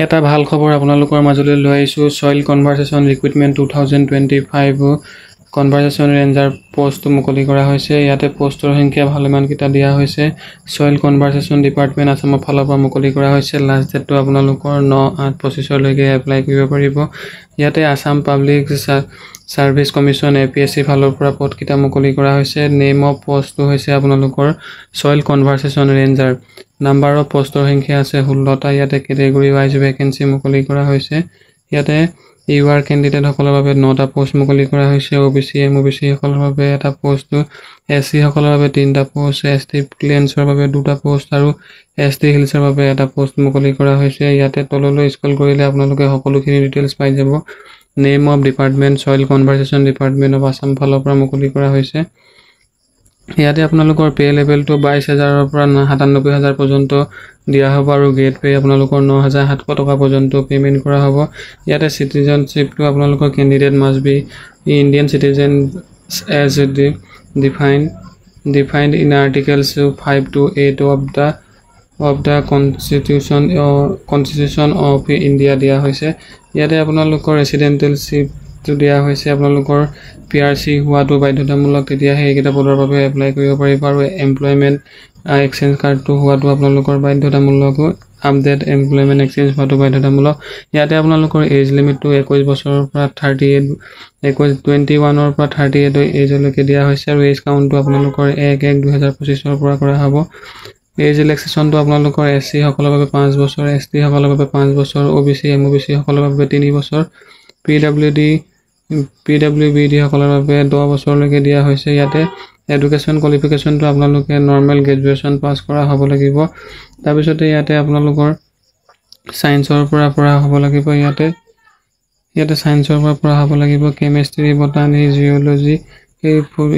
এটা ভাল খবৰ আপোনালোকৰ মাজলৈ লৈ আহিছোঁ। Soil conversation recruitment 2025 conversation ranger post মুকলি কৰা হৈছে। ইয়াতে পোষ্টৰ সংখ্যা ভালেমানকেইটা দিয়া হৈছে। সইল কনভাৰ্চেশ্যন ডিপাৰ্টমেণ্ট আছামৰ ফালৰ পৰা মুকলি কৰা হৈছে। লাষ্ট ডেটটো আপোনালোকৰ 9/8/25 লৈকে এপ্লাই কৰিব পাৰিব। ইয়াতে Assam public service commission APSC ফালৰ পৰা পদকেইটা মুকলি কৰা হৈছে। নেম অফ পোষ্টটো হৈছে আপোনালোকৰ soil conversation ranger. Number of পোষ্টৰ সংখ্যা আছে 16টা। ইয়াতে কেটেগৰী ৱাইজ ভেকেন্সি মুকলি কৰা হৈছে। ইয়াতে ইউআৰ কেণ্ডিডেট সকলৰ বাবে 9টা পোষ্ট মুকলি কৰা হৈছে। OBC MOBC সকলৰ বাবে এটা পোষ্ট, SC সকলৰ বাবে 3টা পোষ্ট, ST ক্লিয়াৰেন্সৰ বাবে 2টা পোষ্ট আৰু ST হিলছৰ বাবে এটা পোষ্ট মুকলি কৰা হৈছে। ইয়াতে তললৈ স্ক্ৰল কৰিলে আপোনালোকে সকলোখিনি ডিটেইলছ পাই যাব। Name of department soil conversation department of Assam ফালৰ পৰা মুকলি কৰা হৈছে। ইয়াতে আপোনালোকৰ পে লেভেলটো 22,000ৰ পৰা 97,000 পৰ্যন্ত দিয়া হ'ব আৰু গ্ৰেড পে আপোনালোকৰ 9,700 টকা পৰ্যন্ত পে'মেণ্ট কৰা হ'ব। ইয়াতে চিটিজেনশ্বিপটো আপোনালোকৰ candidate must be Indian citizen as defined in articles 5 to 8 of the Constitution of India দিয়া হৈছে। ইয়াতে আপোনালোকৰ ৰেচিডেণ্টেলশ্বিপটো দিয়া হৈছে। আপোনালোকৰ PRC হোৱাটো বাধ্যতামূলক, তেতিয়া সেইকেইটা পদৰ বাবে এপ্লাই কৰিব পাৰিব। আৰু এমপ্লয়মেণ্ট এক্সচেঞ্জ কাৰ্ডটো হোৱাটো আপোনালোকৰ বাধ্যতামূলক। আপডেট এমপ্লয়মেণ্ট এক্সচেঞ্জ হোৱাটো বাধ্যতামূলক। ইয়াতে আপোনালোকৰ এজ লিমিটটো 21 বছৰৰ পৰা 21ৰ পৰা 38 এজলৈকে দিয়া হৈছে। আৰু এজ কাউণ্টটো আপোনালোকৰ 1/1/2025 পৰা কৰা হ'ব। এজ ৰিলেক্সেশ্যনটো আপোনালোকৰ SC সকলৰ বাবে 5 বছৰ, ST সকলৰ বাবে 5 বছৰ, OBC MOBC সকলৰ বাবে 3 বছৰ, PWBD সকলৰ বাবে 10 বছৰলৈকে দিয়া হৈছে। ইয়াতে এডুকেশ্যন কোৱালিফিকেশ্যনটো আপোনালোকে নৰ্মেল গ্ৰেজুৱেশ্যন পাছ কৰা হ'ব লাগিব। তাৰপিছতে ইয়াতে আপোনালোকৰ ছায়েন্সৰ পৰা পঢ়া হ'ব লাগিব। ইয়াতে ছায়েন্সৰ পৰা পঢ়া হ'ব লাগিব। কেমেষ্ট্ৰি, বটানী, জিঅ'লজি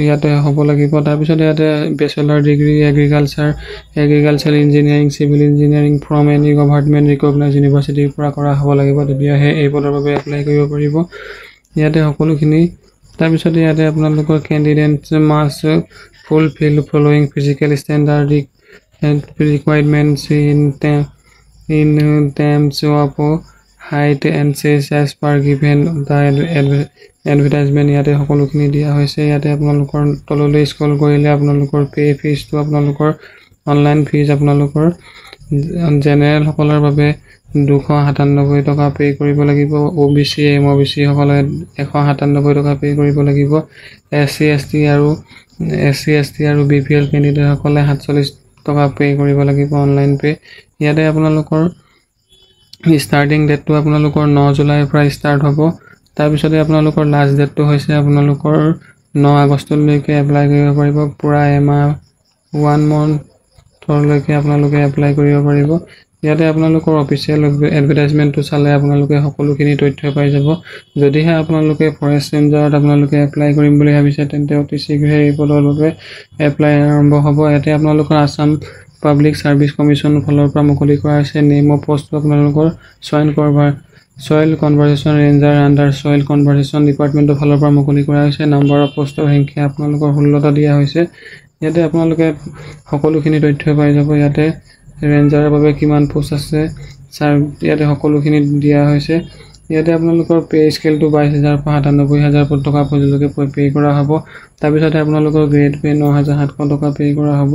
ইয়াতে হ'ব লাগিব। তাৰপিছত ইয়াতে bachelor degree agriculture engineering, civil engineering from any government recognise ইউনিভাৰ্চিটিৰ পৰা কৰা হ'ব লাগিব, তেতিয়াহে এই পদৰ বাবে এপ্লাই কৰিব পাৰিব। ইয়াতে সকলোখিনি। তাৰপিছতে ইয়াতে আপোনালোকৰ candidate must fulfil following physical standard requirements in terms of height and chest as per given the advertisement. ইয়াতে সকলোখিনি দিয়া হৈছে। ইয়াতে আপোনালোকৰ তললৈ স্ক্ৰল কৰিলে আপোনালোকৰ পে ফিজটো আপোনালোকৰ অনলাইন ফিজ আপোনালোকৰ জেনেৰেল সকলৰ বাবে 297 টকা পে' কৰিব লাগিব। OBC MOBC সকলে 197 টকা পে' কৰিব লাগিব। SC ST আৰু BPL কেণ্ডিডেটসকলে 47 টকা পে' কৰিব লাগিব অনলাইন পে'। ইয়াতে আপোনালোকৰ ষ্টাৰ্টিং ডেটটো আপোনালোকৰ 9 জুলাইৰ পৰা ষ্টাৰ্ট হ'ব। তাৰপিছতে আপোনালোকৰ লাষ্ট ডেটটো হৈছে আপোনালোকৰ 9 আগষ্টলৈকে এপ্লাই কৰিব পাৰিব। পূৰা এমাহ 1 মন্থলৈকে আপোনালোকে এপ্লাই কৰিব পাৰিব। ইয়াতে আপোনালোকৰ অফিচিয়েল এডভাৰটাইজমেণ্টটো চালে আপোনালোকে সকলোখিনি তথ্য পাই যাব। যদিহে আপোনালোকে ফৰেষ্ট ৰেঞ্জাৰত আপোনালোকে এপ্লাই কৰিম বুলি ভাবিছে, তেন্তে অতি শীঘ্ৰে এই পদৰ বাবে এপ্লাই আৰম্ভ হ'ব। ইয়াতে আপোনালোকৰ আছাম পাব্লিক সাৰ্ভিস কমিশ্যন ফালৰ পৰা মুকলি কৰা হৈছে। নেম অফ পোষ্টটো আপোনালোকৰ soil conversation ranger under soil conversation ডিপাৰ্টমেণ্টৰ ফালৰ পৰা মুকলি কৰা হৈছে। নাম্বাৰ অফ পোষ্টৰ সংখ্যা আপোনালোকৰ 16টা দিয়া হৈছে। ইয়াতে আপোনালোকে সকলোখিনি তথ্য পাই যাব। ইয়াতে ৰেঞ্জাৰৰ বাবে কিমান পোষ্ট আছে ইয়াতে সকলোখিনি দিয়া হৈছে। ইয়াতে আপোনালোকৰ পে স্কেলটো 22,000 পৰা 97,000 টকা পৰ্যন্তলৈকে পে' কৰা হ'ব। তাৰপিছতে আপোনালোকৰ গ্ৰেড পে' 9,700 টকা পে' কৰা হ'ব।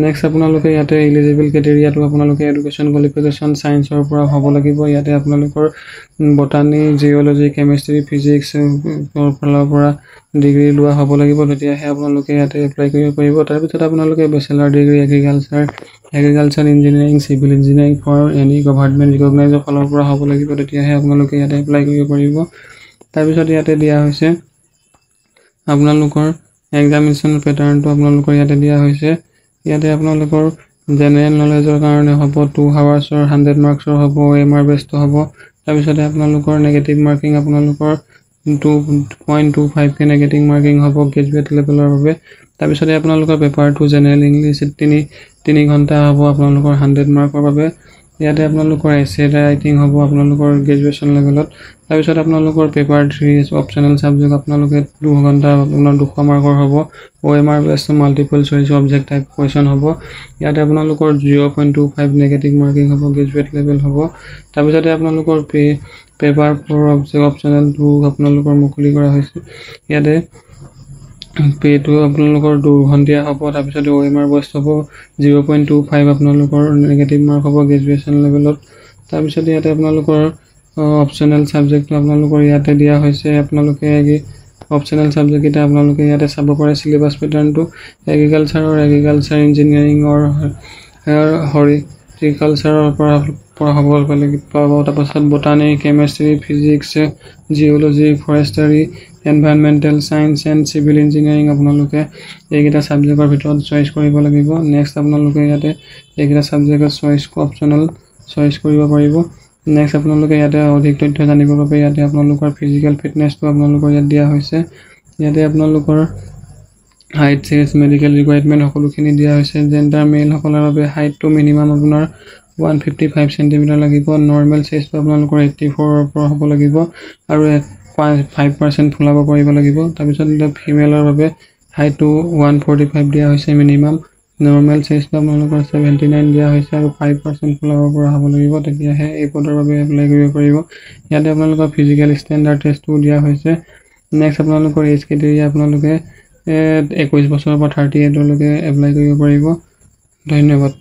নেক্সট আপোনালোকে ইয়াতে ইলিজিবল ক্ৰাইটেৰিয়াটো আপোনালোকে এডুকেশ্যন কোৱালিফিকেশ্যন ছায়েন্সৰ পৰা হ'ব লাগিব। ইয়াতে আপোনালোকৰ বটানী, জিঅ'লজি, কেমেষ্ট্ৰি, ফিজিক্সৰ ফালৰ পৰা ডিগ্ৰী লোৱা হ'ব লাগিব, তেতিয়াহে আপোনালোকে ইয়াতে এপ্লাই কৰিব পাৰিব। তাৰপিছত আপোনালোকে bachelor degree agriculture engineering, civil engineering for any government recognised ফালৰ পৰা হ'ব লাগিব, তেতিয়াহে আপোনালোকে ইয়াতে এপ্লাই কৰিব পাৰিব। তাৰপিছত ইয়াতে দিয়া হৈছে আপোনালোকৰ এক্সামিনেশ্যন পেটাৰ্ণটো আপোনালোকৰ ইয়াতে দিয়া হৈছে। ইয়াতে আপোনালোকৰ জেনেৰেল নলেজৰ কাৰণে হ'ব 2 আৱাৰ্ছৰ 100 মাৰ্কছৰ হ'ব, OMR বেছটো হ'ব। তাৰপিছতে আপোনালোকৰ নেগেটিভ মাৰ্কিং আপোনালোকৰ 2.25কে নেগেটিভ মাৰ্কিং হ'ব গ্ৰেজুৱেট লেভেলৰ বাবে। তাৰপিছতে আপোনালোকৰ পেপাৰটো জেনেৰেল ইংলিছ 3 ঘণ্টা হ'ব আপোনালোকৰ 100 মাৰ্কৰ বাবে। ইয়াতে আপোনালোকৰ এছে ৰাইটিং হ'ব আপোনালোকৰ গ্ৰেজুৱেশ্যন লেভেলত তাৰপিছত আপোনালোকৰ পেপাৰ 3 অপচনেল সাবজেক্ট আপোনালোকে 2 ঘণ্টা আপোনাৰ 200 মাৰ্কৰ হ'ব OMR বেছ multiple choice object type question হ'ব ইয়াতে আপোনালোকৰ 0.25 নেগেটিভ মাৰ্কিং হ'ব গ্ৰেজুৱেট লেভেল হ'ব তাৰপিছতে আপোনালোকৰ পেপাৰ 4 অবজেক্ট অপচনেল 2 আপোনালোকৰ মুকলি কৰা হৈছে ইয়াতে পেটো আপোনালোকৰ 2 ঘণ্টা হ'ব তাৰপিছত OMR বেছ হ'ব 0.25 আপোনালোকৰ নেগেটিভ মাৰ্ক হ'ব গ্ৰেজুৱেশ্যন লেভেলত তাৰপিছত ইয়াতে আপোনালোকৰ অপচনেল সাবজেক্টটো আপোনালোকৰ ইয়াতে দিয়া হৈছে আপোনালোকে অপচনেল সাবজেক্ট এটা আপোনালোকে ইয়াতে চাব পাৰে সিলেবাস প্যাটাৰ্নটো এগ্ৰিকালচাৰ ইঞ্জিনিয়াৰিংৰ হৰ্টিকালচাৰৰ পৰা হ'ব পাব তাৰপিছত botany chemistry physics geology forestry environmental science and civil engineering আপোনালোকে এইকেইটা সাবজেক্টৰ ভিতৰত চইচ কৰিব লাগিব নেক্সট আপোনালোকে ইয়াতে এইকেইটা সাবজেক্টৰ চইচ অপচনেল চইচ কৰিব পাৰিব নেক্সট আপোনালোকে ইয়াতে অধিক তথ্য জানিবৰ বাবে ইয়াতে আপোনালোকৰ ফিজিক্যাল ফিটনেছটো আপোনালোকৰ ইয়াত দিয়া হৈছে ইয়াতে আপোনালোকৰ হাইট সাইজ মেডিকেল ৰিকুৱাৰমেন্ট সকলোখিনি দিয়া হৈছে জেন্ডাৰ মেল সকলৰ বাবে হাইটটো মিনিমাম আপোনাৰ 155 সেন্টিমিটাৰ লাগিব নৰ্মেল সাইজটো আপোনালোকৰ 84 ৰ পৰা হ'ব লাগিব আৰু 5% ফুলাব পাৰিব লাগিব তাৰপিছত ফিমেলৰ বাবে হাইটটো 145 দিয়া হৈছে মিনিমাম নৰ্মেল সাইজটো আপোনালোকৰ 79 দিয়া হৈছে আৰু 5% ফুলাব পৰা হ'ব লাগিব তেতিয়াহে এই পদৰ বাবে এপ্লাই কৰিব পাৰিব ইয়াতে আপোনালোকৰ ফিজিক্যাল ষ্টেণ্ডাৰ্ড টেষ্টটো দিয়া হৈছে নেক্সট আপোনালোকৰ এজ ক্ৰাইটেৰিয়া আপোনালোকে 21 বছৰৰ পৰা 38 লৈকে এপ্লাই কৰিব পাৰিব ধন্যবাদ